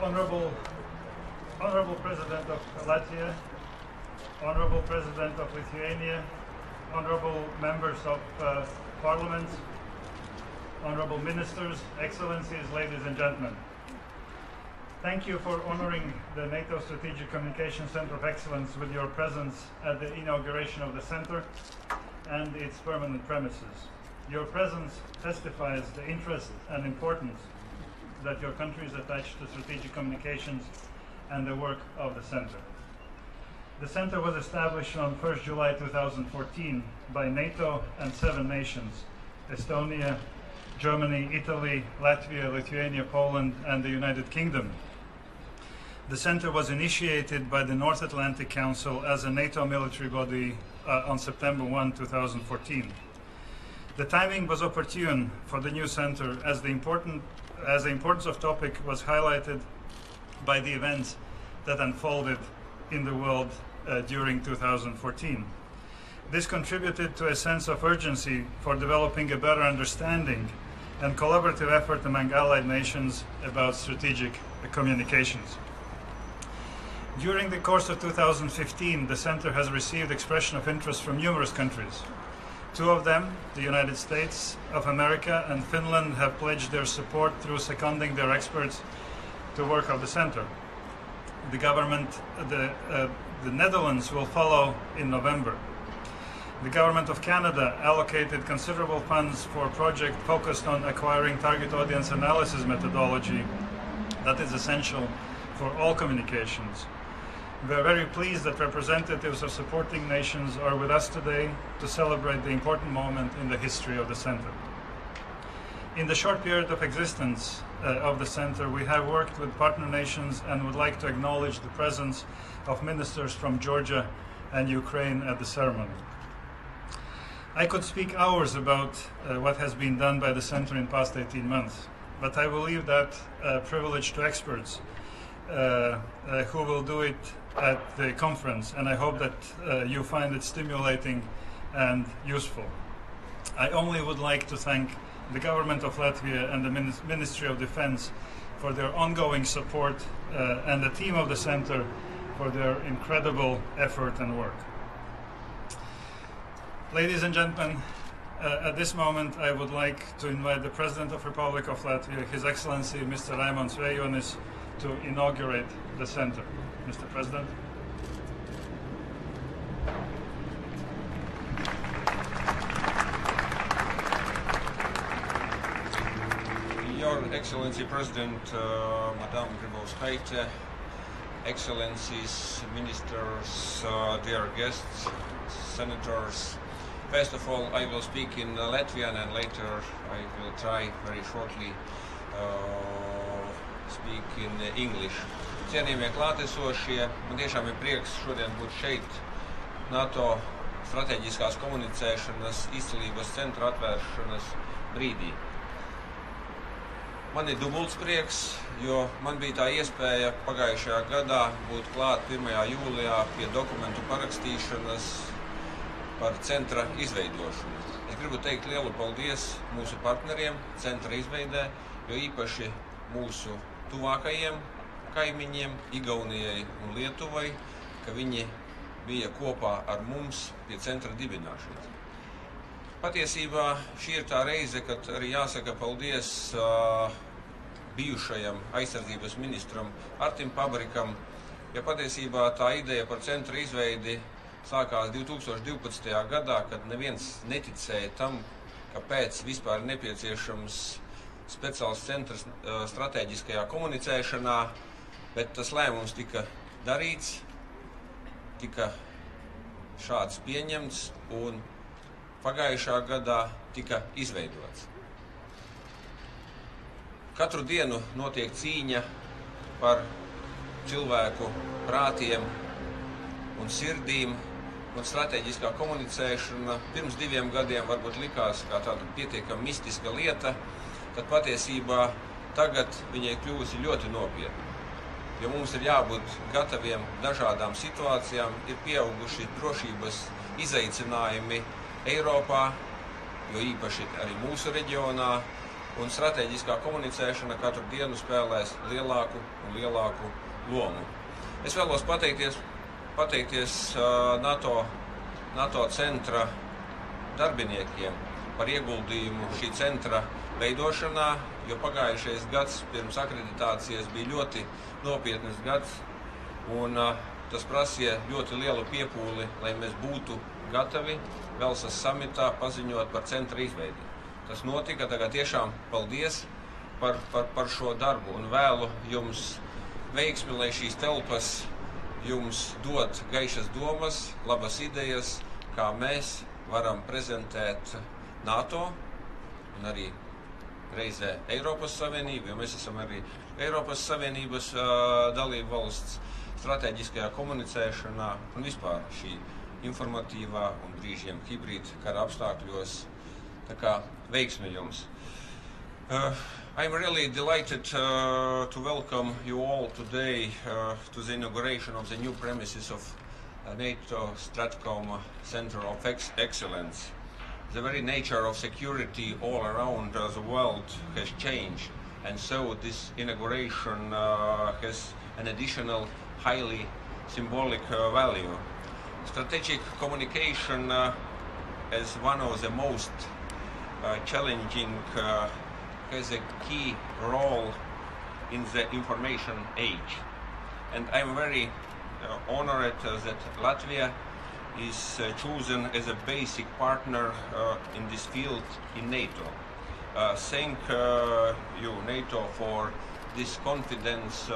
Honorable President of Latvia, Honorable President of Lithuania, Honorable Members of Parliament, Honorable Ministers, Excellencies, ladies and gentlemen. Thank you for honoring the NATO Strategic Communication Center of Excellence with your presence at the inauguration of the center and its permanent premises. Your presence testifies the interest and importance that your countries attach to strategic communications and the work of the center. The center was established on 1st July 2014 by NATO and 7 nations: Estonia, Germany, Italy, Latvia, Lithuania, Poland, and the United Kingdom. The center was initiated by the North Atlantic Council as a NATO military body on September 1, 2014. The timing was opportune for the new center as the importance of topic was highlighted by the events that unfolded in the world during 2014. This contributed to a sense of urgency for developing a better understanding and collaborative effort among allied nations about strategic communications. During the course of 2015, the center has received expression of interest from numerous countries. 2 of them, the United States of America and Finland, have pledged their support through seconding their experts to work of the center. The Netherlands will follow in November. The Government of Canada allocated considerable funds for a project focused on acquiring target audience analysis methodology that is essential for all communications. We are very pleased that representatives of supporting nations are with us today to celebrate the important moment in the history of the center. In the short period of existence of the center, we have worked with partner nations and would like to acknowledge the presence of ministers from Georgia and Ukraine at the ceremony. I could speak hours about what has been done by the center in past 18 months, but I will leave that privilege to experts who will do it at the conference, and I hope that you find it stimulating and useful. I only would like to thank the Government of Latvia and the Ministry of Defense for their ongoing support and the team of the center for their incredible effort and work. Ladies and gentlemen, at this moment I would like to invite the President of the Republic of Latvia, His Excellency Mr. Raimonds Vējonis, to inaugurate the center. Mr. President. Your Excellency President, Madame Grībauskaite, Excellencies, Ministers, dear guests, Senators. First of all, I will speak in Latvian and later I will try very shortly speak in English. Cienījamie klātesošie, man tiešām ir prieks šodien būt šeit NATO Stratēģiskās komunicēšanas izcilības centra atvēršanas brīdī. Man ir dubults prieks, jo man bija tā iespēja pagājušajā gadā būt klāt 1. jūlijā pie dokumentu parakstīšanas par centra izveidošanu. Es gribu teikt lielu paldies mūsu partneriem centra izveidē, jo īpaši mūsu tuvākajiem kaimiņiem, Igaunijai un Lietuvai, ka viņi bija kopā ar mums pie centra dibināšanas. Patiesībā šī ir tā reize, kad arī jāsaka paldies bijušajam aizsardzības ministram Artim Pabrikam, ja patiesībā tā ideja par centra izveidi sākās 2012. gadā, kad neviens neticēja tam, kāpēc vispār ir nepieciešams speciāls centrs stratēģiskajā komunicēšanā, bet tas lēmums tika darīts, tika šāds pieņemts un pagājušā gadā tika izveidots. Katru dienu notiek cīņa par cilvēku prātiem un sirdīm, un stratēģiskā komunicēšana pirms 2 gadiem varbūt likās kā tāda pietiekami mistiska lieta, tad patiesībā tagad viņai kļuvusi ļoti nopietna. Jo mums ir jābūt gataviem dažādām situācijām, ir pieauguši drošības izaicinājumi Eiropā, jo īpaši arī mūsu reģionā, un stratēģiskā komunicēšana katru dienu spēlēs lielāku un lielāku lomu. Es vēlos pateikties NATO centra darbiniekiem par ieguldījumu šī centra veidošanā, jo pagājušais gads pirms akreditācijas bija ļoti nopietnas gads, un tas prasīja ļoti lielu piepūli, lai mēs būtu gatavi Velsas samitā paziņot par centra izveidi. Tas notika, tagad tiešām paldies par šo darbu un vēlu jums veiksmi, lai šīs telpas jums dod gaišas domas, labas idejas, kā mēs varam prezentēt NATO un arī reizē Eiropas Savienību, jo mēs esam arī Eiropas Savienības dalību valsts stratēģiskajā komunicēšanā un vispār šī informatīvā un brīžiem hibrīda kara apstākļos. Tā kā veiksmi jums! I'm really delighted to welcome you all today to the inauguration of the new premises of NATO Stratcom Center of Excellence. The very nature of security all around the world has changed, and so this inauguration has an additional highly symbolic value. Strategic communication as one of the most challenging has a key role in the information age. And I'm very honored that Latvia is chosen as a basic partner in this field in NATO. Thank you, NATO, for this confidence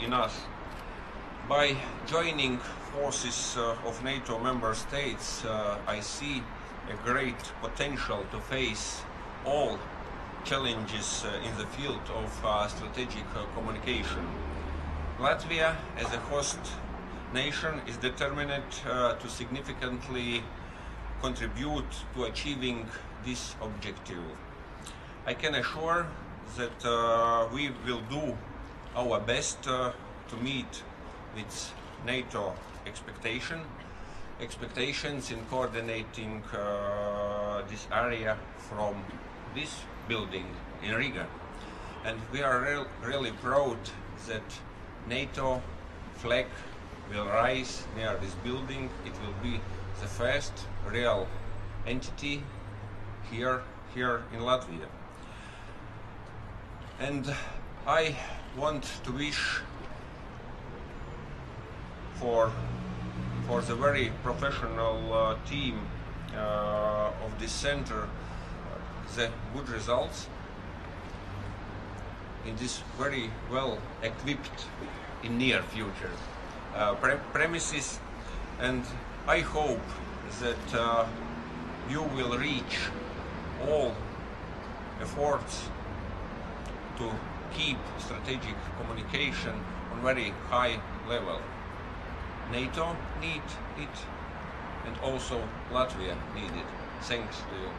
in us. By joining forces of NATO member states, I see a great potential to face all challenges in the field of strategic communication. Latvia, as a host nation, is determined to significantly contribute to achieving this objective. I can assure that we will do our best to meet with NATO expectations in coordinating this area from this building in Riga. And we are really proud that NATO flag will rise near this building. It will be the first real entity here in Latvia. And I want to wish for the very professional team of this center the good results in this very well equipped in near future premises, and I hope that you will reach all efforts to keep strategic communication on very high level. NATO needs it, and also Latvia needs it. Thanks to you.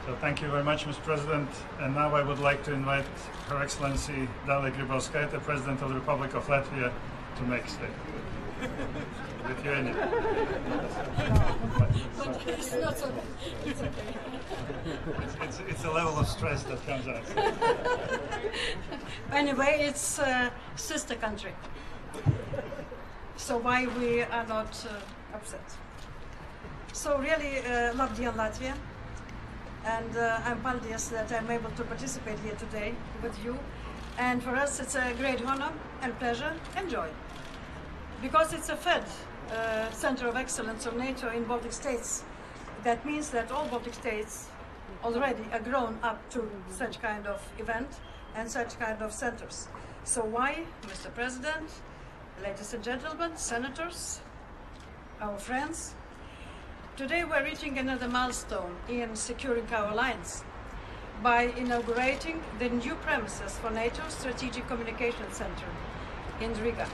So thank you very much, Mr. President. And now I would like to invite Her Excellency Daļa Grībauskaite, President of the Republic of Latvia, to make a statement. Lithuania. It's not so bad. It's okay. It's a level of stress that comes out. Anyway, it's a sister country. So why we are not upset? So really, Labdien Latvia. And I'm paldies that I'm able to participate here today with you. And for us, it's a great honor and pleasure and joy. Because it's a Fed, Center of Excellence of NATO in Baltic states. That means that all Baltic states already are grown up to such kind of event and such kind of centers. So why, Mr. President, ladies and gentlemen, senators, our friends, today we're reaching another milestone in securing our alliance by inaugurating the new premises for NATO Strategic Communication Center in Riga,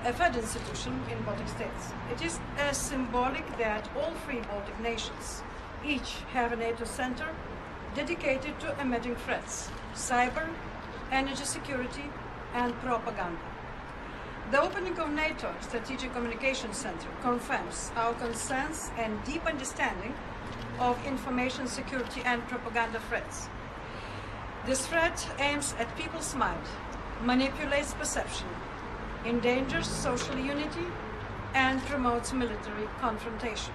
a Fed institution in Baltic states. It is as symbolic that all three Baltic nations each have a NATO center dedicated to emerging threats, cyber, energy security, and propaganda. The opening of NATO Strategic Communications Center confirms our concerns and deep understanding of information security and propaganda threats. This threat aims at people's mind, manipulates perception, endangers social unity, and promotes military confrontation.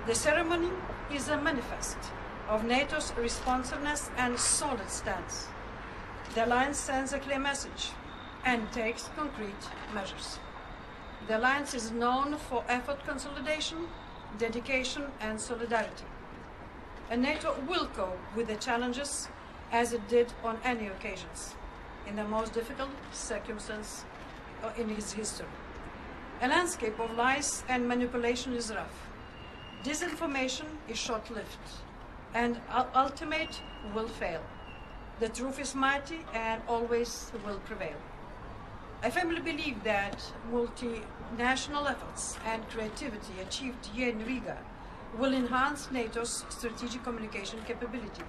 The ceremony is a manifest of NATO's responsiveness and solid stance. The alliance sends a clear message and takes concrete measures. The alliance is known for effort consolidation, dedication, and solidarity. And NATO will cope with the challenges as it did on any occasions, in the most difficult circumstances in its history. A landscape of lies and manipulation is rough. Disinformation is short-lived, and ultimate will fail. The truth is mighty and always will prevail. I firmly believe that multinational efforts and creativity achieved here in Riga will enhance NATO's strategic communication capability.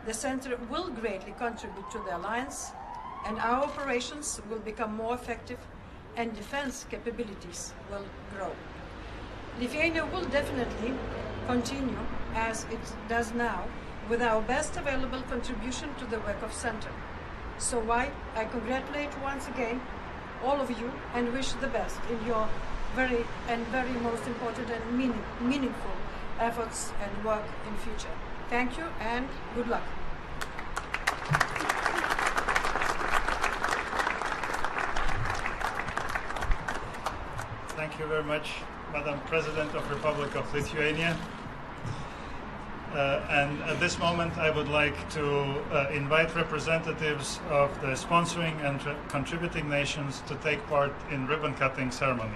The center will greatly contribute to the alliance, and our operations will become more effective and defense capabilities will grow. Lithuania will definitely continue, as it does now, with our best available contribution to the work of center. So I congratulate once again all of you and wish the best in your very most important and meaningful efforts and work in future. Thank you and good luck. Thank you very much, Madam President of Republic of Lithuania. And at this moment, I would like to invite representatives of the sponsoring and contributing nations to take part in ribbon-cutting ceremony.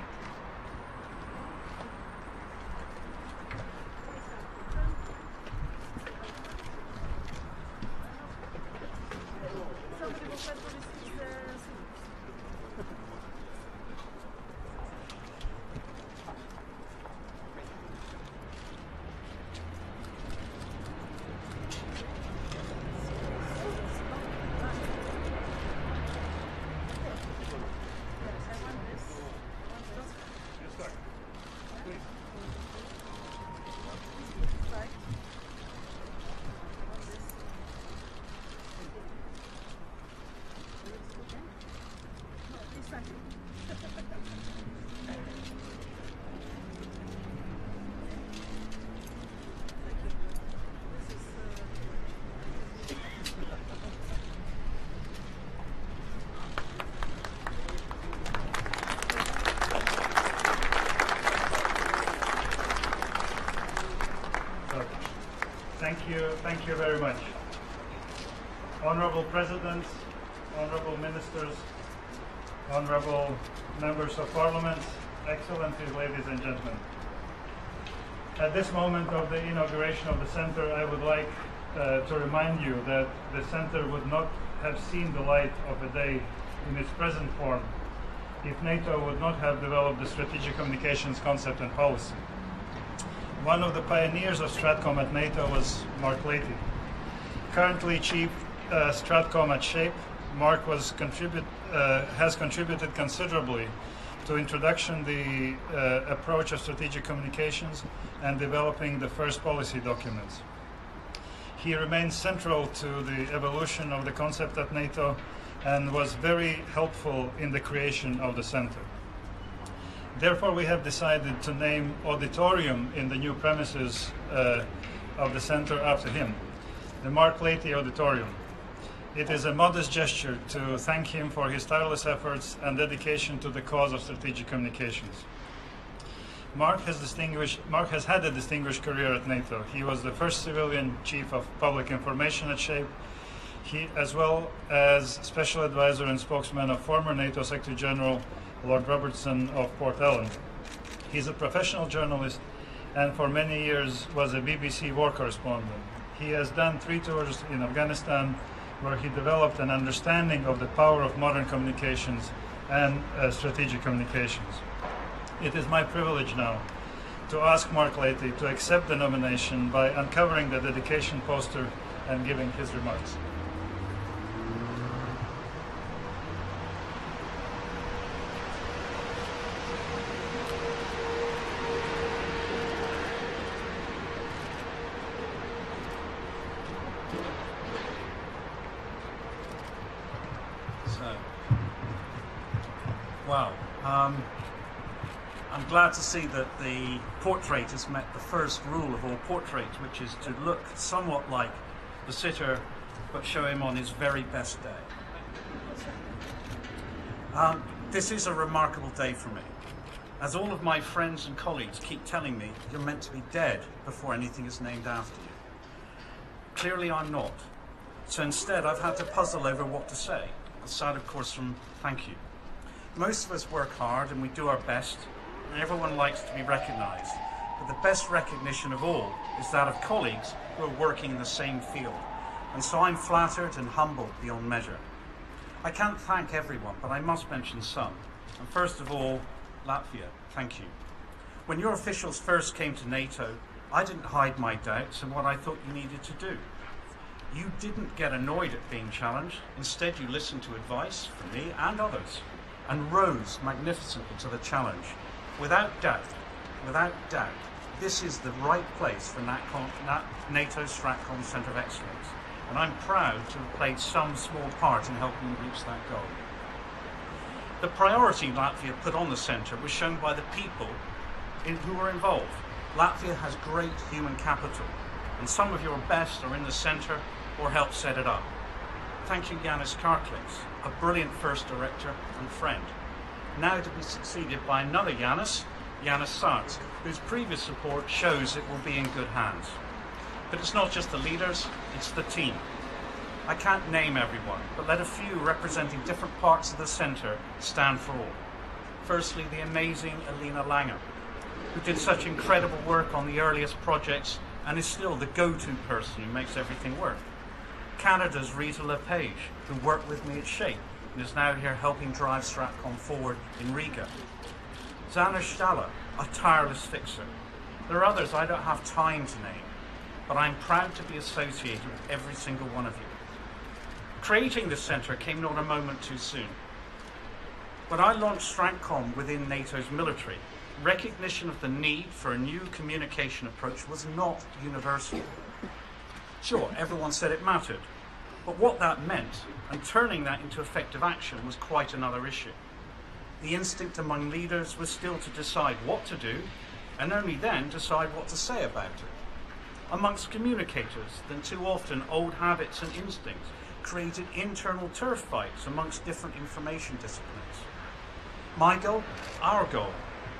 Thank you very much. Honorable Presidents, Honorable Ministers, Honorable Members of Parliament, Excellencies, ladies and gentlemen. At this moment of the inauguration of the Centre, I would like to remind you that the Centre would not have seen the light of the day in its present form if NATO would not have developed the strategic communications concept and policy. One of the pioneers of Stratcom at NATO was Mark Leahy. Currently Chief Stratcom at SHAPE, Mark has contributed considerably to introduction the approach of strategic communications and developing the first policy documents. He remains central to the evolution of the concept at NATO and was very helpful in the creation of the Centre. Therefore, we have decided to name auditorium in the new premises of the Centre after him, the Mark Leahy Auditorium. It is a modest gesture to thank him for his tireless efforts and dedication to the cause of strategic communications. Mark has had a distinguished career at NATO. He was the first civilian chief of public information at SHAPE, as well as special advisor and spokesman of former NATO Secretary General Lord Robertson of Port Ellen. He's a professional journalist and for many years was a BBC war correspondent. He has done 3 tours in Afghanistan where he developed an understanding of the power of modern communications and strategic communications. It is my privilege now to ask Mark Leahy to accept the nomination by uncovering the dedication poster and giving his remarks. Wow. I'm glad to see that the portrait has met the first rule of all portraits, which is to look somewhat like the sitter, but show him on his very best day. This is a remarkable day for me, as all of my friends and colleagues keep telling me you're meant to be dead before anything is named after you. Clearly I'm not. So instead I've had to puzzle over what to say, aside of course from thank you. Most of us work hard and we do our best, and everyone likes to be recognised. But the best recognition of all is that of colleagues who are working in the same field. And so I'm flattered and humbled beyond measure. I can't thank everyone, but I must mention some. And first of all, Latvia, thank you. When your officials first came to NATO, I didn't hide my doubts and what I thought you needed to do. You didn't get annoyed at being challenged. Instead, you listened to advice from me and others and rose magnificently to the challenge. Without doubt, this is the right place for NATO Stratcom Centre of Excellence, and I'm proud to have played some small part in helping you reach that goal. The priority Latvia put on the centre was shown by the people who were involved. Latvia has great human capital, and some of your best are in the centre or helped set it up. Thank you, Jānis Karklins, a brilliant first director and friend, now to be succeeded by another Jānis Sārts, whose previous support shows it will be in good hands. But it's not just the leaders, it's the team. I can't name everyone, but let a few representing different parts of the centre stand for all. Firstly, the amazing Elina Langer, who did such incredible work on the earliest projects and is still the go-to person who makes everything work. Canada's Rita LePage, who worked with me at SHAPE and is now here helping drive Stratcom forward in Rīgā. Zana Stala, a tireless fixer. There are others I don't have time to name, but I'm proud to be associated with every single one of you. Creating the centre came not a moment too soon. When I launched Stratcom within NATO's military, recognition of the need for a new communication approach was not universal. Sure, everyone said it mattered, but what that meant and turning that into effective action was quite another issue. The instinct among leaders was still to decide what to do and only then decide what to say about it. Amongst communicators, then too often old habits and instincts created internal turf fights amongst different information disciplines. My goal, our goal,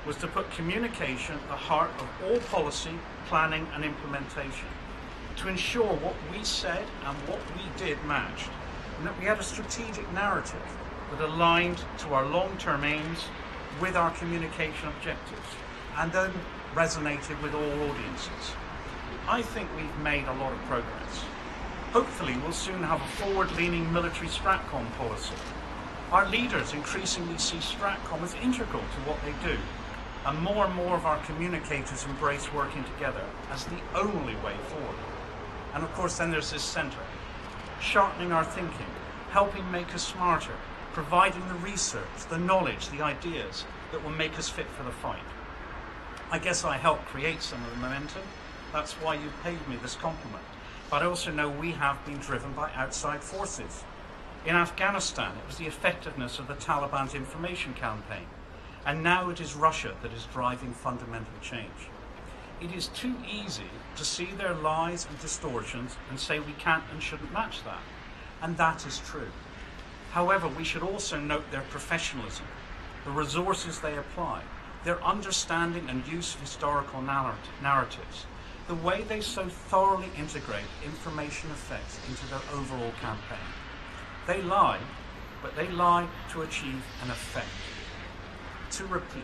was to put communication at the heart of all policy, planning and implementation, to ensure what we said and what we did matched, and that we had a strategic narrative that aligned to our long-term aims with our communication objectives, and then resonated with all audiences. I think we've made a lot of progress. Hopefully we'll soon have a forward-leaning military Stratcom policy. Our leaders increasingly see Stratcom as integral to what they do, and more of our communicators embrace working together as the only way forward. And of course then there's this centre, sharpening our thinking, helping make us smarter, providing the research, the knowledge, the ideas that will make us fit for the fight. I guess I helped create some of the momentum. That's why you paid me this compliment. But I also know we have been driven by outside forces. In Afghanistan, it was the effectiveness of the Taliban's information campaign. And now it is Russia that is driving fundamental change. It is too easy to see their lies and distortions and say we can't and shouldn't match that. And that is true. However, we should also note their professionalism, the resources they apply, their understanding and use of historical narratives, the way they so thoroughly integrate information effects into their overall campaign. They lie, but they lie to achieve an effect. To repeat,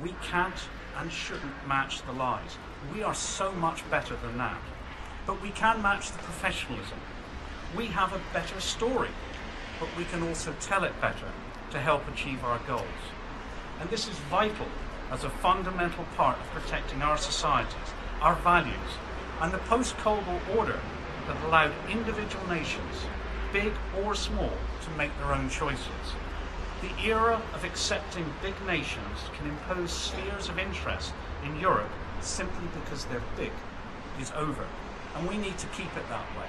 we can't and shouldn't match the lies. We are so much better than that. But we can match the professionalism. We have a better story, but we can also tell it better to help achieve our goals. And this is vital as a fundamental part of protecting our societies, our values, and the post-Cold War order that allowed individual nations, big or small, to make their own choices. The era of accepting big nations can impose spheres of interest in Europe simply because they're big is over, and we need to keep it that way.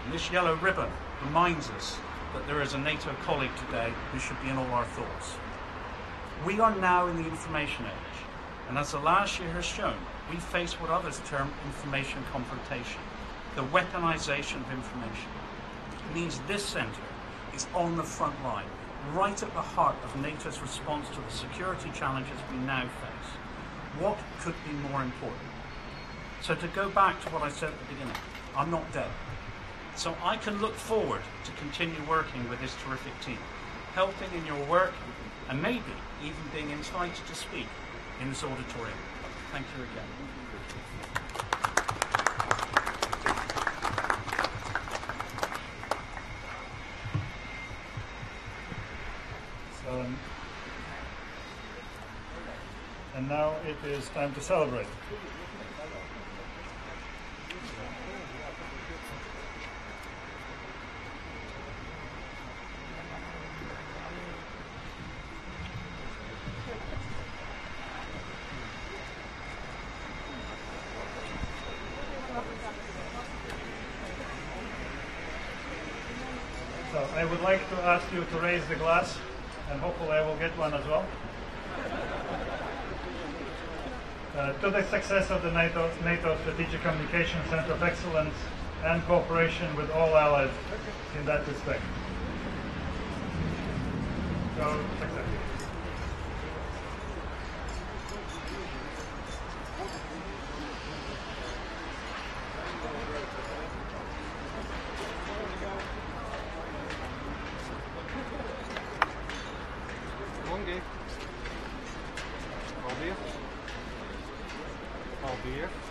And this yellow ribbon reminds us that there is a NATO colleague today who should be in all our thoughts. We are now in the information age, and as the last year has shown, we face what others term information confrontation, the weaponization of information. It means this centre is on the front line, right at the heart of NATO's response to the security challenges we now face. What could be more important? So to go back to what I said at the beginning, I'm not dead. So I can look forward to continue working with this terrific team, helping in your work, and maybe even being invited to speak in this auditorium. Thank you again. And now it is time to celebrate. So I would like to ask you to raise the glass, and hopefully I will get one as well. To the success of the NATO Strategic Communication Center of Excellence and cooperation with all allies in that respect. So, success. Paldies.